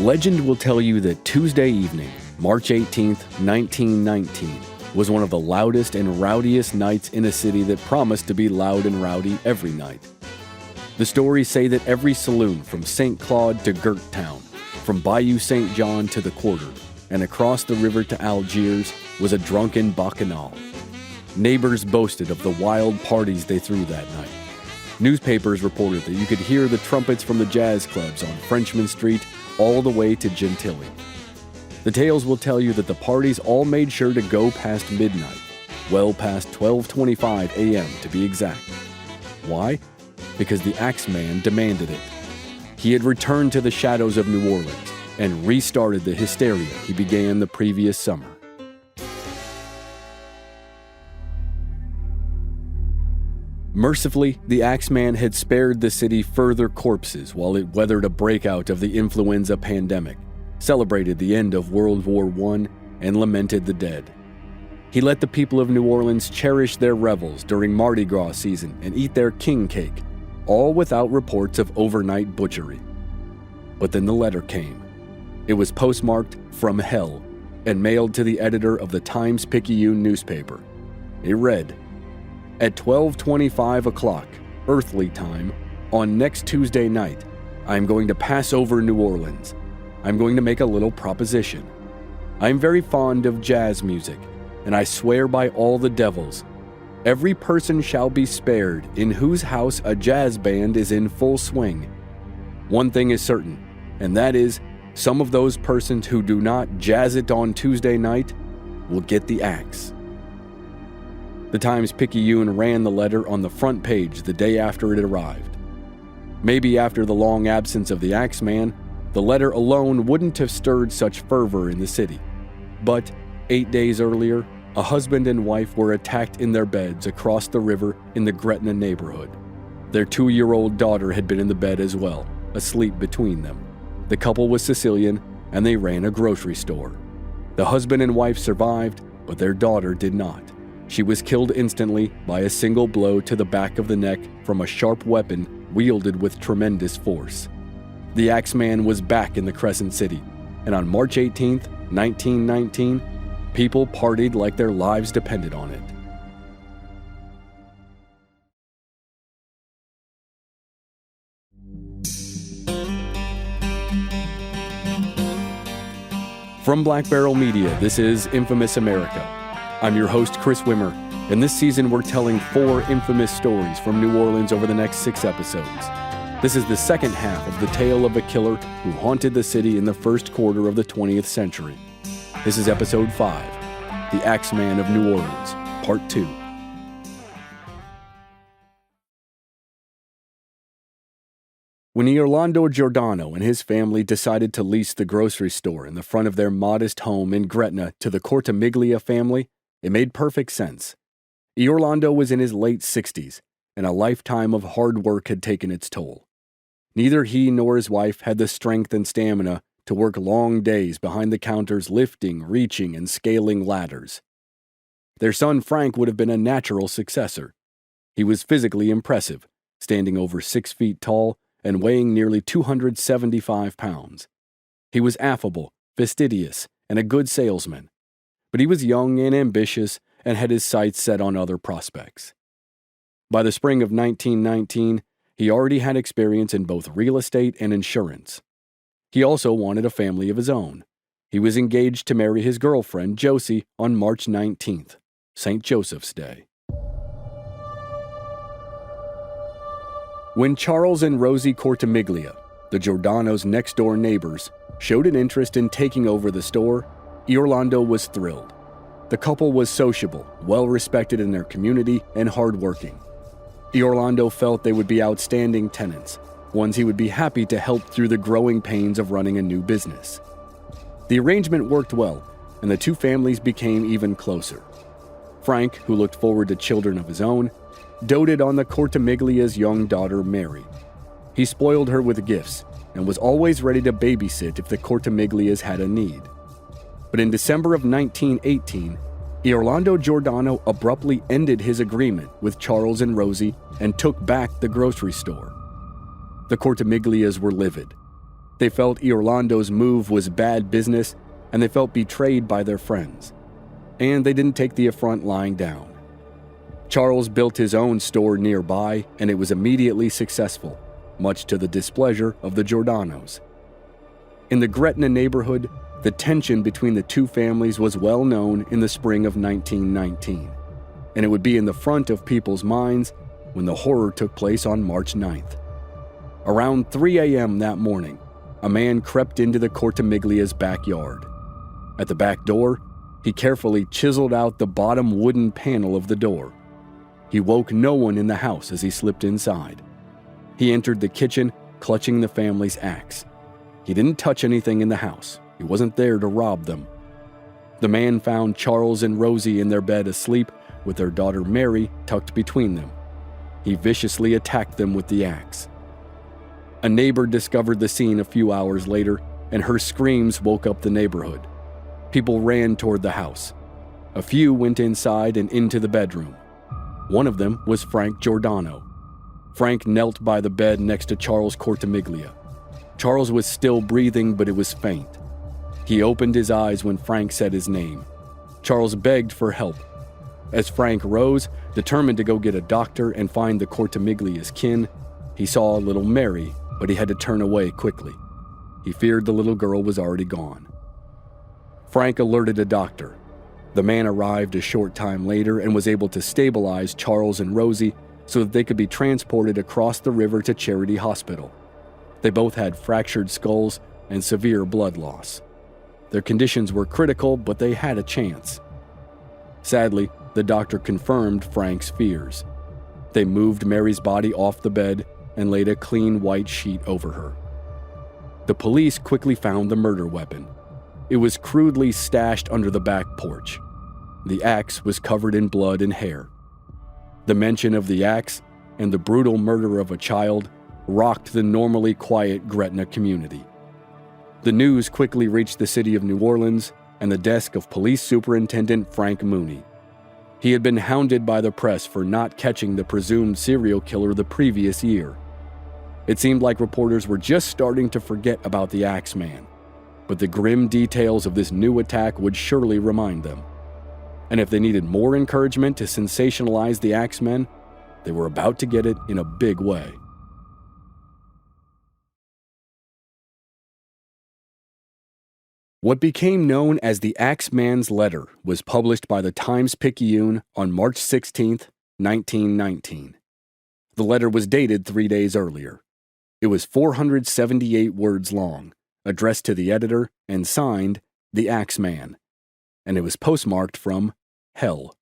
Legend will tell you that Tuesday evening, March 18th, 1919, was one of the loudest and rowdiest nights in a city that promised to be loud and rowdy every night. The stories say that every saloon from St. Claude to Gerttown, from Bayou St. John to the Quarter, and across the river to Algiers was a drunken bacchanal. Neighbors boasted of the wild parties they threw that night. Newspapers reported that you could hear the trumpets from the jazz clubs on Frenchman Street all the way to Gentilly. The tales will tell you that the parties all made sure to go past midnight, well past 12:25 a.m. to be exact. Why? Because the Axeman demanded it. He had returned to the shadows of New Orleans and restarted the hysteria he began the previous summer. Mercifully, the Axeman had spared the city further corpses while it weathered a breakout of the influenza pandemic, celebrated the end of World War I, and lamented the dead. He let the people of New Orleans cherish their revels during Mardi Gras season and eat their king cake, all without reports of overnight butchery. But then the letter came. It was postmarked "From Hell" and mailed to the editor of the Times-Picayune newspaper. It read, "At 12:25 o'clock, earthly time, on next Tuesday night, I am going to pass over New Orleans. I'm going to make a little proposition. I am very fond of jazz music, and I swear by all the devils, every person shall be spared in whose house a jazz band is in full swing. One thing is certain, and that is, some of those persons who do not jazz it on Tuesday night will get the axe." The Times-Picayune ran the letter on the front page the day after it arrived. Maybe after the long absence of the Axeman, the letter alone wouldn't have stirred such fervor in the city. But 8 days earlier, a husband and wife were attacked in their beds across the river in the Gretna neighborhood. Their 2-year-old daughter had been in the bed as well, asleep between them. The couple was Sicilian, and they ran a grocery store. The husband and wife survived, but their daughter did not. She was killed instantly by a single blow to the back of the neck from a sharp weapon wielded with tremendous force. The Axeman was back in the Crescent City, and on March 18th, 1919, people partied like their lives depended on it. From Black Barrel Media, this is Infamous America. I'm your host, Chris Wimmer, and this season we're telling 4 infamous stories from New Orleans over the next 6 episodes. This is the second half of the tale of a killer who haunted the city in the first quarter of the 20th century. This is Episode 5, The Axeman of New Orleans, Part 2. When Orlando Jordanos and his family decided to lease the grocery store in the front of their modest home in Gretna to the Cortimiglia family, it made perfect sense. Orlando was in his late 60s, and a lifetime of hard work had taken its toll. Neither he nor his wife had the strength and stamina to work long days behind the counters lifting, reaching, and scaling ladders. Their son Frank would have been a natural successor. He was physically impressive, standing over 6 feet tall and weighing nearly 275 pounds. He was affable, fastidious, and a good salesman. But he was young and ambitious and had his sights set on other prospects. By the spring of 1919, he already had experience in both real estate and insurance. He also wanted a family of his own. He was engaged to marry his girlfriend, Josie, on March 19th, St. Joseph's Day. When Charles and Rosie Cortimiglia, the Jordanos' next-door neighbors, showed an interest in taking over the store, Orlando was thrilled. The couple was sociable, well-respected in their community, and hardworking. Orlando felt they would be outstanding tenants, ones he would be happy to help through the growing pains of running a new business. The arrangement worked well, and the two families became even closer. Frank, who looked forward to children of his own, doted on the Cortimiglia's young daughter, Mary. He spoiled her with gifts and was always ready to babysit if the Cortimiglias had a need. But in December of 1918, Orlando Jordanos abruptly ended his agreement with Charles and Rosie and took back the grocery store. The Cortimiglias were livid. They felt Orlando's move was bad business, and they felt betrayed by their friends. And they didn't take the affront lying down. Charles built his own store nearby, and it was immediately successful, much to the displeasure of the Jordanos. In the Gretna neighborhood, the tension between the two families was well known in the spring of 1919, and it would be in the front of people's minds when the horror took place on March 9th. Around 3 a.m. that morning, a man crept into the Cortimiglia's backyard. At the back door, he carefully chiseled out the bottom wooden panel of the door. He woke no one in the house as he slipped inside. He entered the kitchen, clutching the family's axe. He didn't touch anything in the house. He wasn't there to rob them. The man found Charles and Rosie in their bed asleep, with their daughter Mary tucked between them. He viciously attacked them with the axe. A neighbor discovered the scene a few hours later, and her screams woke up the neighborhood. People ran toward the house. A few went inside and into the bedroom. One of them was Frank Giordano. Frank knelt by the bed next to Charles Cortimiglia. Charles was still breathing, but it was faint. He opened his eyes when Frank said his name. Charles begged for help. As Frank rose, determined to go get a doctor and find the Cortimiglia's kin, he saw little Mary, but he had to turn away quickly. He feared the little girl was already gone. Frank alerted a doctor. The man arrived a short time later and was able to stabilize Charles and Rosie so that they could be transported across the river to Charity Hospital. They both had fractured skulls and severe blood loss. Their conditions were critical, but they had a chance. Sadly, the doctor confirmed Frank's fears. They moved Mary's body off the bed and laid a clean white sheet over her. The police quickly found the murder weapon. It was crudely stashed under the back porch. The axe was covered in blood and hair. The mention of the axe and the brutal murder of a child rocked the normally quiet Gretna community. The news quickly reached the city of New Orleans and the desk of Police Superintendent Frank Mooney. He had been hounded by the press for not catching the presumed serial killer the previous year. It seemed like reporters were just starting to forget about the Axeman, but the grim details of this new attack would surely remind them. And if they needed more encouragement to sensationalize the Axemen, they were about to get it in a big way. What became known as the Axeman's Letter was published by the Times-Picayune on March 16, 1919. The letter was dated 3 days earlier. It was 478 words long, addressed to the editor and signed the Axeman, and it was postmarked from hell.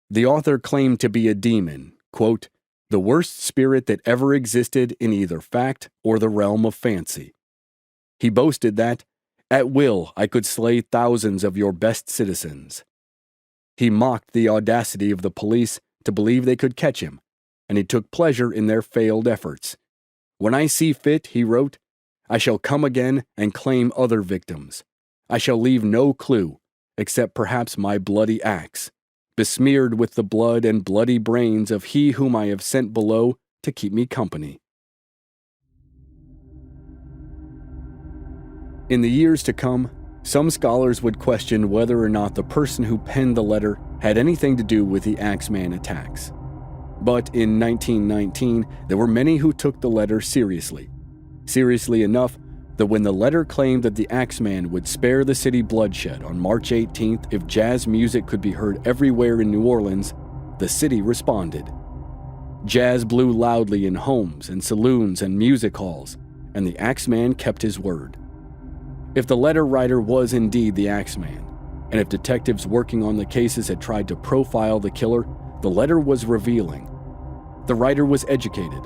The author claimed to be a demon, quote, the worst spirit that ever existed in either fact or the realm of fancy. He boasted that, at will, I could slay thousands of your best citizens. He mocked the audacity of the police to believe they could catch him, and he took pleasure in their failed efforts. When I see fit, he wrote, I shall come again and claim other victims. I shall leave no clue, except perhaps my bloody axe, besmeared with the blood and bloody brains of he whom I have sent below to keep me company. In the years to come, some scholars would question whether or not the person who penned the letter had anything to do with the Axeman attacks. But in 1919, there were many who took the letter seriously. Seriously enough that when the letter claimed that the Axeman would spare the city bloodshed on March 18th if jazz music could be heard everywhere in New Orleans, the city responded. Jazz blew loudly in homes and saloons and music halls, and the Axeman kept his word. If the letter writer was indeed the Axeman, and if detectives working on the cases had tried to profile the killer, the letter was revealing. The writer was educated.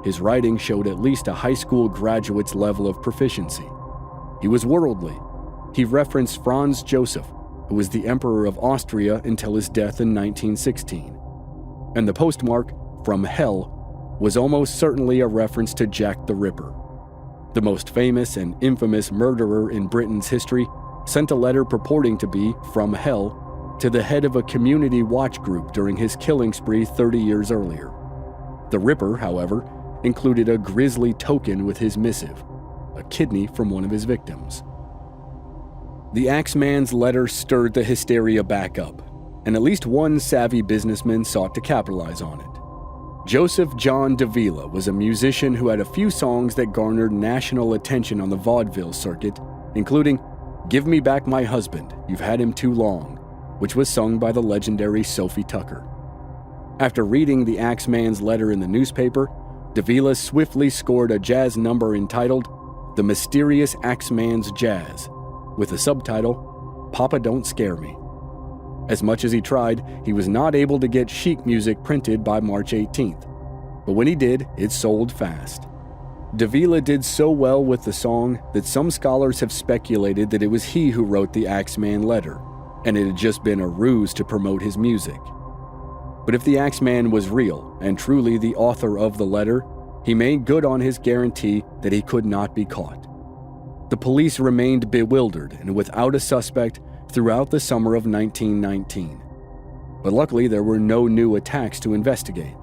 His writing showed at least a high school graduate's level of proficiency. He was worldly. He referenced Franz Joseph, who was the Emperor of Austria until his death in 1916. And the postmark, from hell, was almost certainly a reference to Jack the Ripper. The most famous and infamous murderer in Britain's history sent a letter purporting to be from hell to the head of a community watch group during his killing spree 30 years earlier. The Ripper, however, included a grisly token with his missive. a kidney from one of his victims. The Axeman's letter stirred the hysteria back up, and at least one savvy businessman sought to capitalize on it. Joseph John Davila was a musician who had a few songs that garnered national attention on the vaudeville circuit, including "Give Me Back My Husband, You've Had Him Too Long," which was sung by the legendary Sophie Tucker. After reading the Axeman's letter in the newspaper, Davila swiftly scored a jazz number entitled "The Mysterious Axeman's Jazz," with the subtitle, "Papa Don't Scare Me." As much as he tried, he was not able to get sheet music printed by March 18th. But when he did, it sold fast. Davila did so well with the song that some scholars have speculated that it was he who wrote the Axeman letter, and it had just been a ruse to promote his music. But if the Axeman was real and truly the author of the letter, he made good on his guarantee that he could not be caught. The police remained bewildered and without a suspect throughout the summer of 1919. But luckily, there were no new attacks to investigate.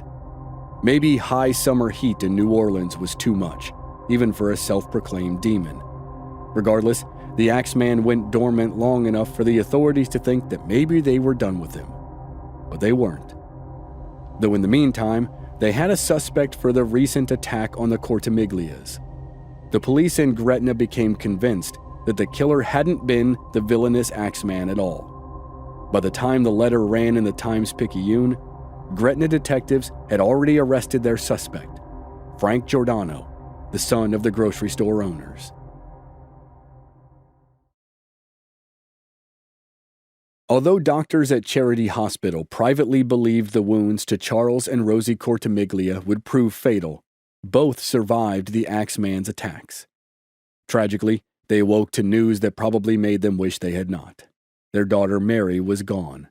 Maybe high summer heat in New Orleans was too much, even for a self-proclaimed demon. Regardless, the Axeman went dormant long enough for the authorities to think that maybe they were done with him. But they weren't. Though in the meantime, they had a suspect for the recent attack on the Cortamiglias. The police in Gretna became convinced that the killer hadn't been the villainous Axeman at all. By the time the letter ran in the Times-Picayune, Gretna detectives had already arrested their suspect, Frank Giordano, the son of the grocery store owners. Although doctors at Charity Hospital privately believed the wounds to Charles and Rosie Cortamiglia would prove fatal, both survived the Axeman's attacks. Tragically, they awoke to news that probably made them wish they had not. Their daughter Mary was gone.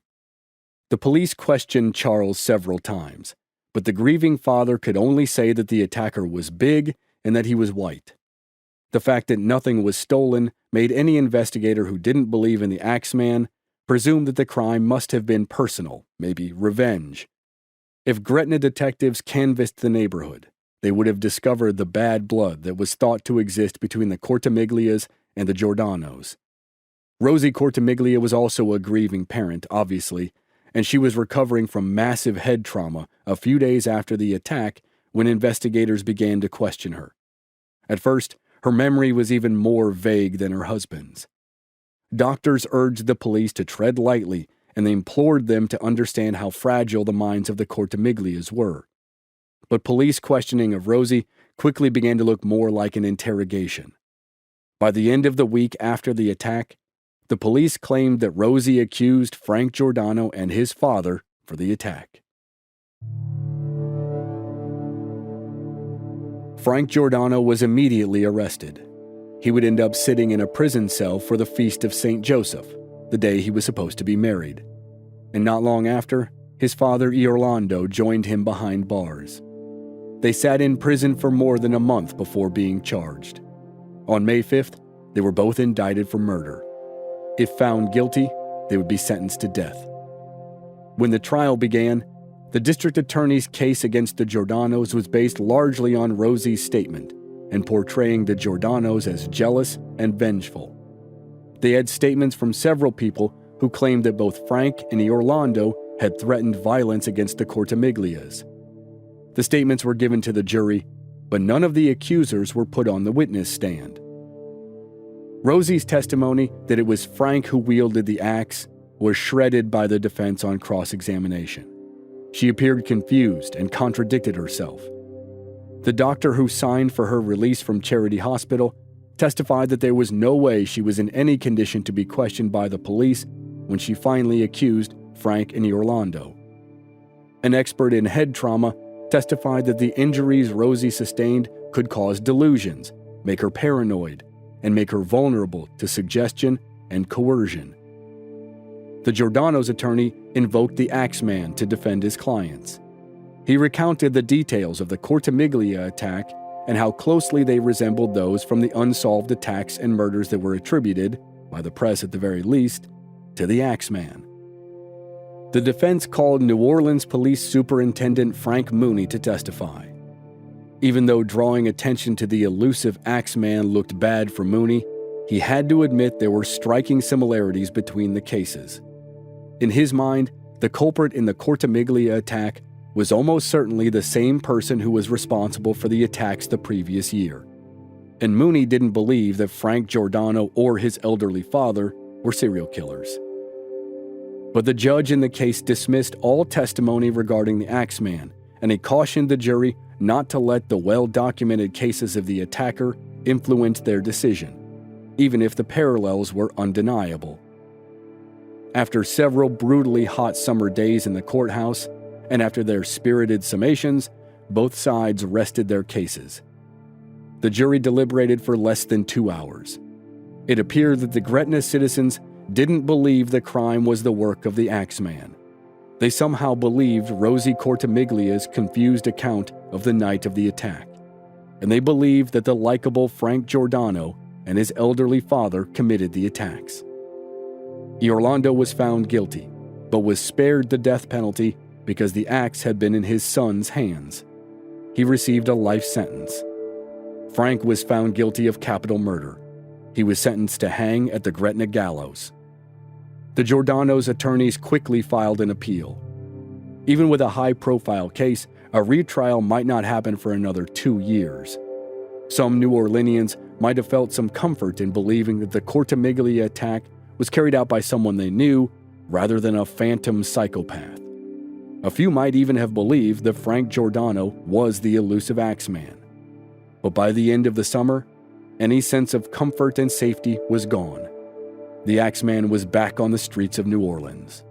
The police questioned Charles several times, but the grieving father could only say that the attacker was big and that he was white. The fact that nothing was stolen made any investigator who didn't believe in the Axeman presume that the crime must have been personal, maybe revenge. If Gretna detectives canvassed the neighborhood, they would have discovered the bad blood that was thought to exist between the Cortamiglias and the Jordanos. Rosie Cortamiglia was also a grieving parent, obviously, and she was recovering from massive head trauma a few days after the attack when investigators began to question her. At first, her memory was even more vague than her husband's. Doctors urged the police to tread lightly, and they implored them to understand how fragile the minds of the Cortamiglias were. But police questioning of Rosie quickly began to look more like an interrogation. By the end of the week after the attack, the police claimed that Rosie accused Frank Giordano and his father for the attack. Frank Giordano was immediately arrested. He would end up sitting in a prison cell for the Feast of St. Joseph, the day he was supposed to be married. And not long after, his father Orlando joined him behind bars. They sat in prison for more than a month before being charged. On May 5th, they were both indicted for murder. If found guilty, they would be sentenced to death. When the trial began, the district attorney's case against the Jordanos was based largely on Rosie's statement and portraying the Jordanos as jealous and vengeful. They had statements from several people who claimed that both Frank and Orlando had threatened violence against the Cortamiglias. The statements were given to the jury, but none of the accusers were put on the witness stand. Rosie's testimony that it was Frank who wielded the axe was shredded by the defense on cross-examination. She appeared confused and contradicted herself. The doctor who signed for her release from Charity Hospital testified that there was no way she was in any condition to be questioned by the police when she finally accused Frank and Orlando. An expert in head trauma testified that the injuries Rosie sustained could cause delusions, make her paranoid, and make her vulnerable to suggestion and coercion. The Jordanos' attorney invoked the Axeman to defend his clients. He recounted the details of the Cortamiglia attack and how closely they resembled those from the unsolved attacks and murders that were attributed, by the press at the very least, to the Axeman. The defense called New Orleans Police Superintendent Frank Mooney to testify. Even though drawing attention to the elusive Axeman looked bad for Mooney, he had to admit there were striking similarities between the cases. In his mind, the culprit in the Cortimiglia attack was almost certainly the same person who was responsible for the attacks the previous year. And Mooney didn't believe that Frank Giordano or his elderly father were serial killers. But the judge in the case dismissed all testimony regarding the Axeman, and he cautioned the jury not to let the well-documented cases of the attacker influence their decision, even if the parallels were undeniable. After several brutally hot summer days in the courthouse, and after their spirited summations, both sides rested their cases. The jury deliberated for less than 2 hours. It appeared that the Gretna citizens didn't believe the crime was the work of the Axeman. They somehow believed Rosie Cortimiglia's confused account of the night of the attack, and they believed that the likable Frank Giordano and his elderly father committed the attacks. Orlando was found guilty, but was spared the death penalty because the axe had been in his son's hands. He received a life sentence. Frank was found guilty of capital murder. He was sentenced to hang at the Gretna gallows. The Jordanos' attorneys quickly filed an appeal. Even with a high-profile case, a retrial might not happen for another 2 years. Some New Orleanians might have felt some comfort in believing that the Cortimiglia attack was carried out by someone they knew rather than a phantom psychopath. A few might even have believed that Frank Giordano was the elusive Axeman. But by the end of the summer, any sense of comfort and safety was gone. The Axeman was back on the streets of New Orleans.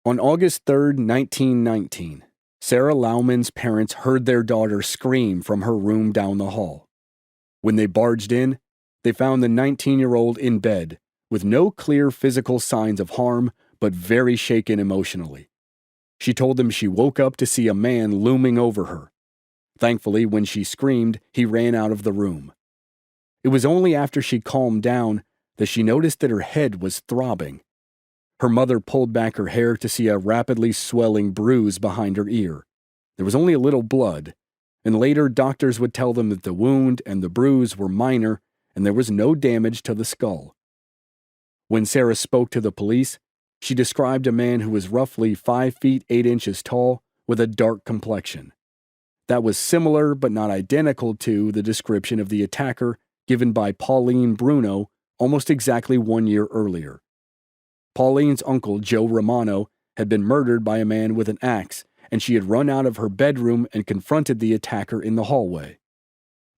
On August 3, 1919, Sarah Lauman's parents heard their daughter scream from her room down the hall. When they barged in, they found the 19-year-old in bed, with no clear physical signs of harm, but very shaken emotionally. She told them she woke up to see a man looming over her. Thankfully, when she screamed, he ran out of the room. It was only after she calmed down that she noticed that her head was throbbing. Her mother pulled back her hair to see a rapidly swelling bruise behind her ear. There was only a little blood, and later doctors would tell them that the wound and the bruise were minor and there was no damage to the skull. When Sarah spoke to the police, she described a man who was roughly 5 feet 8 inches tall with a dark complexion. That was similar but not identical to the description of the attacker given by Pauline Bruno almost exactly 1 year earlier. Pauline's uncle, Joe Romano, had been murdered by a man with an axe, and she had run out of her bedroom and confronted the attacker in the hallway.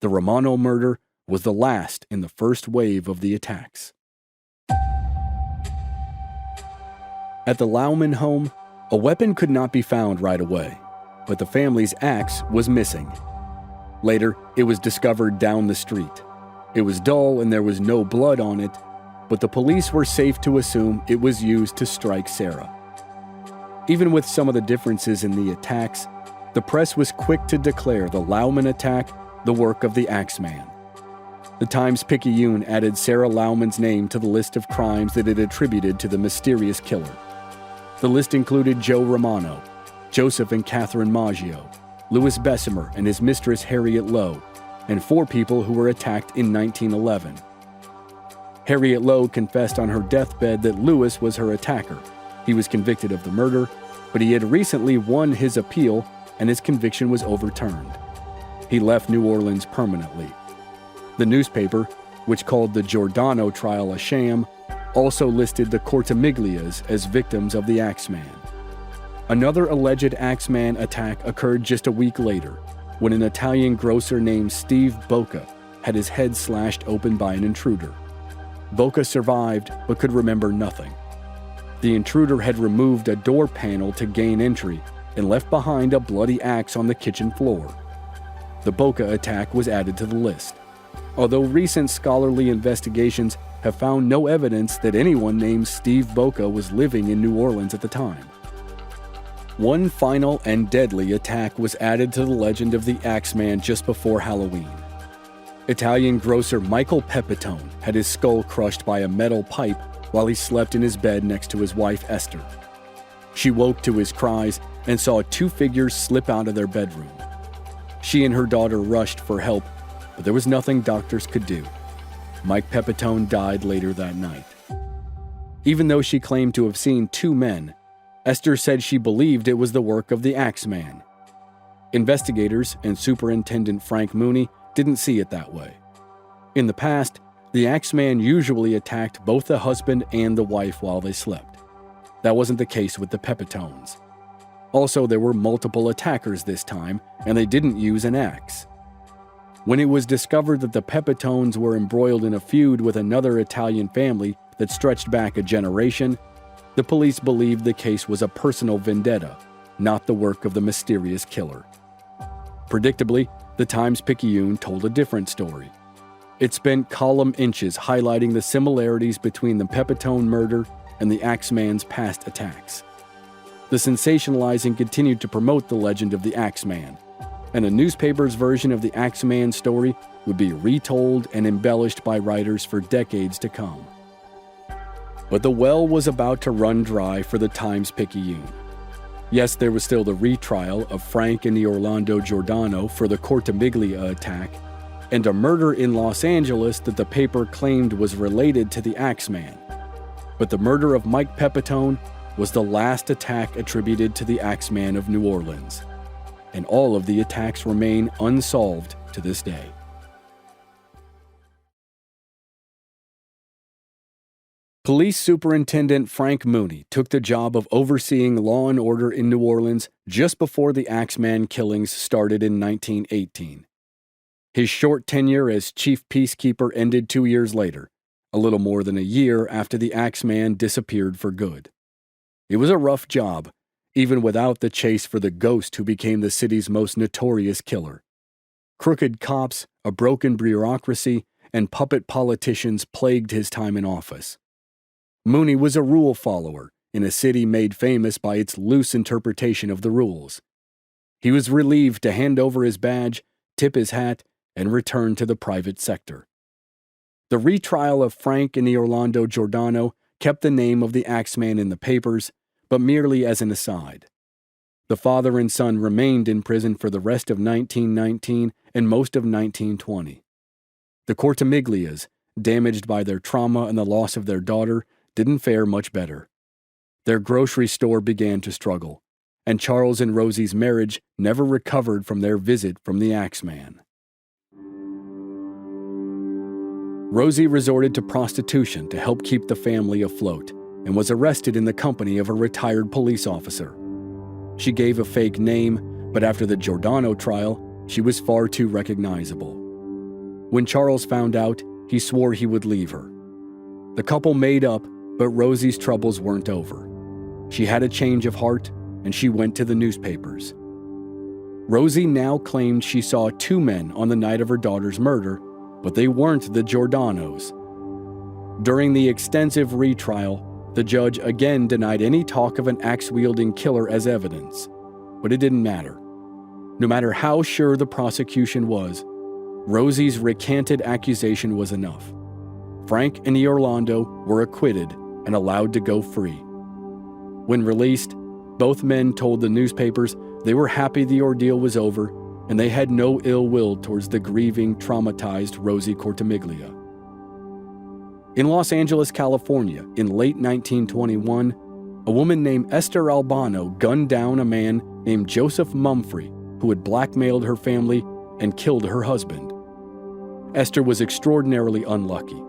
The Romano murder was the last in the first wave of the attacks. At the Lauman home, a weapon could not be found right away, but the family's axe was missing. Later, it was discovered down the street. It was dull and there was no blood on it, but the police were safe to assume it was used to strike Sarah. Even with some of the differences in the attacks, the press was quick to declare the Lauman attack the work of the Axeman. The Times-Picayune added Sarah Lauman's name to the list of crimes that it attributed to the mysterious killer. The list included Joe Romano, Joseph and Catherine Maggio, Louis Bessemer and his mistress Harriet Lowe, and 4 people who were attacked in 1911. Harriet Lowe confessed on her deathbed that Louis was her attacker. He was convicted of the murder, but he had recently won his appeal and his conviction was overturned. He left New Orleans permanently. The newspaper, which called the Giordano trial a sham, also listed the Cortimiglias as victims of the Axeman. Another alleged Axeman attack occurred just a week later, when an Italian grocer named Steve Bocca had his head slashed open by an intruder. Bocca survived but could remember nothing. The intruder had removed a door panel to gain entry and left behind a bloody axe on the kitchen floor. The Bocca attack was added to the list, although recent scholarly investigations have found no evidence that anyone named Steve Bocca was living in New Orleans at the time. One final and deadly attack was added to the legend of the Axeman just before Halloween. Italian grocer Michael Pepitone had his skull crushed by a metal pipe while he slept in his bed next to his wife Esther. She woke to his cries and saw two figures slip out of their bedroom. She and her daughter rushed for help, but there was nothing doctors could do. Mike Pepitone died later that night. Even though she claimed to have seen two men, Esther said she believed it was the work of the Axeman. Investigators and Superintendent Frank Mooney didn't see it that way. In the past, the Axeman usually attacked both the husband and the wife while they slept. That wasn't the case with the Pepitones. Also, there were multiple attackers this time, and they didn't use an axe. When it was discovered that the Pepitones were embroiled in a feud with another Italian family that stretched back a generation, the police believed the case was a personal vendetta, not the work of the mysterious killer. Predictably, the Times-Picayune told a different story. It spent column inches highlighting the similarities between the Pepitone murder and the Axeman's past attacks. The sensationalizing continued to promote the legend of the Axeman, and a newspaper's version of the Axeman story would be retold and embellished by writers for decades to come. But the well was about to run dry for the Times-Picayune. Yes, there was still the retrial of Frank and Orlando Giordano for the Cortimiglia attack, and a murder in Los Angeles that the paper claimed was related to the Axeman. But the murder of Mike Pepitone was the last attack attributed to the Axeman of New Orleans, and all of the attacks remain unsolved to this day. Police Superintendent Frank Mooney took the job of overseeing law and order in New Orleans just before the Axeman killings started in 1918. His short tenure as chief peacekeeper ended 2 years later, a little more than a year after the Axeman disappeared for good. It was a rough job, even without the chase for the ghost who became the city's most notorious killer. Crooked cops, a broken bureaucracy, and puppet politicians plagued his time in office. Mooney was a rule follower in a city made famous by its loose interpretation of the rules. He was relieved to hand over his badge, tip his hat, and return to the private sector. The retrial of Frank and Orlando Giordano kept the name of the Axeman in the papers, but merely as an aside. The father and son remained in prison for the rest of 1919 and most of 1920. The Cortimiglias, damaged by their trauma and the loss of their daughter, didn't fare much better. Their grocery store began to struggle, and Charles and Rosie's marriage never recovered from their visit from the Axeman. Rosie resorted to prostitution to help keep the family afloat and was arrested in the company of a retired police officer. She gave a fake name, but after the Giordano trial, she was far too recognizable. When Charles found out, he swore he would leave her. The couple made up, but Rosie's troubles weren't over. She had a change of heart, and she went to the newspapers. Rosie now claimed she saw two men on the night of her daughter's murder, but they weren't the Jordanos. During the extensive retrial, the judge again denied any talk of an axe-wielding killer as evidence, but it didn't matter. No matter how sure the prosecution was, Rosie's recanted accusation was enough. Frank and Orlando were acquitted and allowed to go free. When released, both men told the newspapers they were happy the ordeal was over and they had no ill will towards the grieving, traumatized Rosie Cortimiglia. In Los Angeles, California, in late 1921, a woman named Esther Albano gunned down a man named Joseph Mumfree, who had blackmailed her family and killed her husband. Esther was extraordinarily unlucky.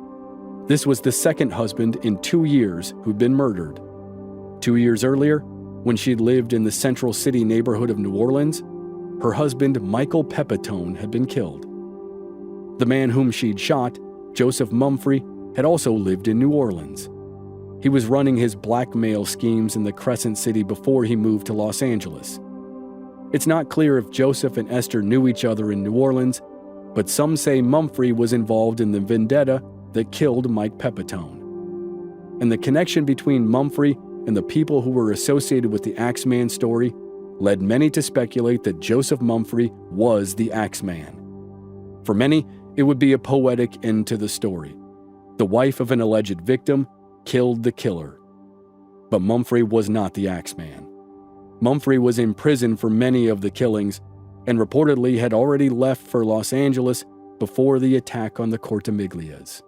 This was the second husband in 2 years who'd been murdered. 2 years earlier, when she'd lived in the Central City neighborhood of New Orleans, her husband Michael Pepitone had been killed. The man whom she'd shot, Joseph Mumfree, had also lived in New Orleans. He was running his blackmail schemes in the Crescent City before he moved to Los Angeles. It's not clear if Joseph and Esther knew each other in New Orleans, but some say Mumfree was involved in the vendetta that killed Mike Pepitone. And the connection between Mumfree and the people who were associated with the Axeman story led many to speculate that Joseph Mumfree was the Axeman. For many, it would be a poetic end to the story. The wife of an alleged victim killed the killer. But Mumfree was not the Axeman. Mumphrey was in prison for many of the killings and reportedly had already left for Los Angeles before the attack on the Cortamiglias.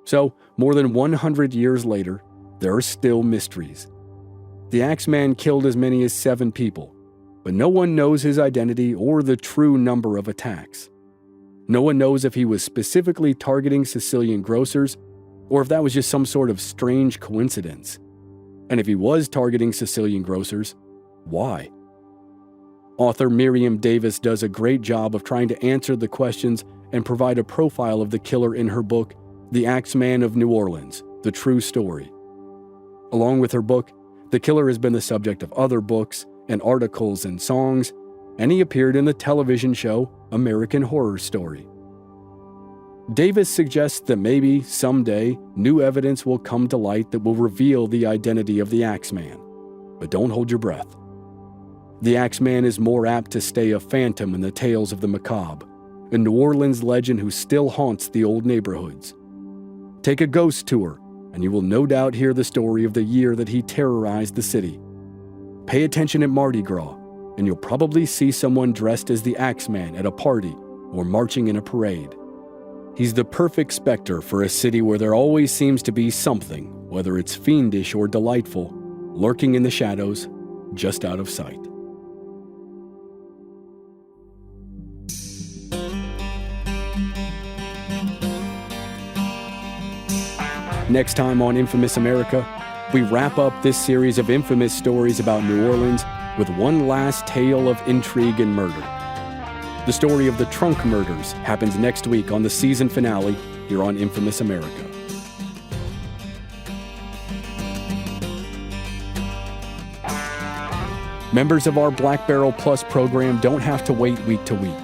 So, more than 100 years later, there are still mysteries. The Axeman killed as many as 7 people, but no one knows his identity or the true number of attacks. No one knows if he was specifically targeting Sicilian grocers or if that was just some sort of strange coincidence. And if he was targeting Sicilian grocers, why? Author Miriam Davis does a great job of trying to answer the questions and provide a profile of the killer in her book, The Axeman of New Orleans, The True Story. Along with her book, the killer has been the subject of other books and articles and songs, and he appeared in the television show American Horror Story. Davis suggests that maybe, someday, new evidence will come to light that will reveal the identity of the Axeman. But don't hold your breath. The Axeman is more apt to stay a phantom in the tales of the macabre, a New Orleans legend who still haunts the old neighborhoods. Take a ghost tour, and you will no doubt hear the story of the year that he terrorized the city. Pay attention at Mardi Gras, and you'll probably see someone dressed as the Axeman at a party or marching in a parade. He's the perfect specter for a city where there always seems to be something, whether it's fiendish or delightful, lurking in the shadows, just out of sight. Next time on Infamous America, we wrap up this series of infamous stories about New Orleans with one last tale of intrigue and murder. The story of the Trunk Murders happens next week on the season finale here on Infamous America. Members of our Black Barrel Plus program don't have to wait week to week.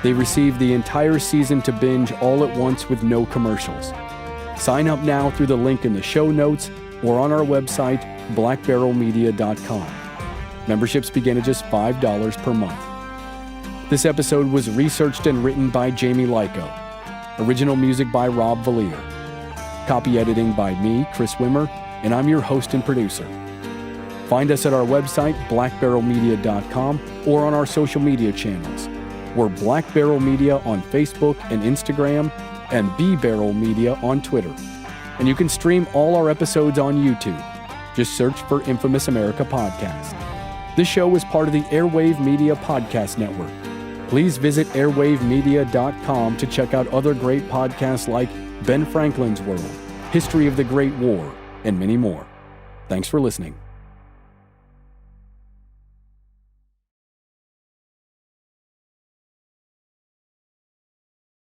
They receive the entire season to binge all at once with no commercials. Sign up now through the link in the show notes or on our website, blackbarrelmedia.com. Memberships begin at just $5 per month. This episode was researched and written by Jamie Lyko. Original music by Rob Valier. Copy editing by me, Chris Wimmer, and I'm your host and producer. Find us at our website, blackbarrelmedia.com, or on our social media channels. We're Black Barrel Media on Facebook and Instagram, and B Barrel Media on Twitter. And you can stream all our episodes on YouTube. Just search for Infamous America Podcast. This show is part of the Airwave Media Podcast Network. Please visit airwavemedia.com to check out other great podcasts like Ben Franklin's World, History of the Great War, and many more. Thanks for listening.